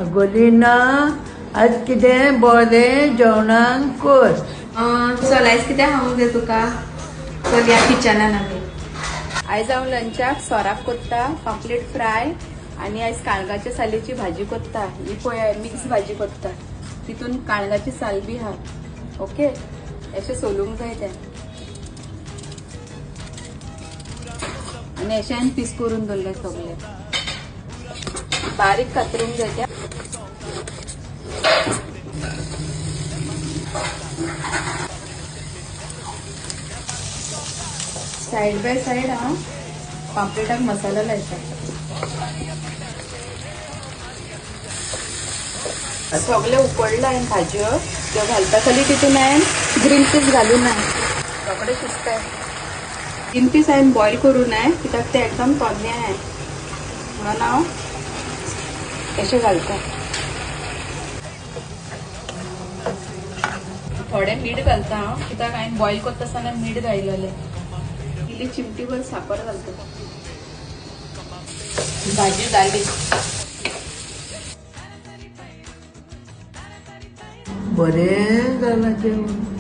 अगोलीना आज कितें बरें जेवणाक कर. चल आयज कितें खावंक जाय तुका. चल या किचनान आमी. आयज हांव लंचाक सोराक कोत्ता, पापलेट फ्राय आणि आयज काळगाच्या सालीची भाजी कोत्ता. ही पळय मिक्स भाजी कोत्ता. तितून काळगाची साल बी हा. ओके, अशें सोलूंक जाय तें. आणि अशें हांवें पीस करून दवरले सगळे. बारीक कातरूंक जाय तें. साइड बाय साइड हांव पापलेटाक मसाला लायता. सगळे उकडला हांवें भाजयो त्यो घालता. खाली तितून हांवें ग्रीन पीस घालून ना. सगळे शिजताय. ग्रीन पीस हांवें बॉयल करून कित्याक ते एकदम तोन्ने आहाय म्हणून हांव अशें घालता. थोडे मीठ घालता हांव कित्याक हांवें बॉयल करता आसतना मीठ घायलेलें. इल्ली चिमटीभर साखर घालता. भाजी जाली. बरें जालां जेवण.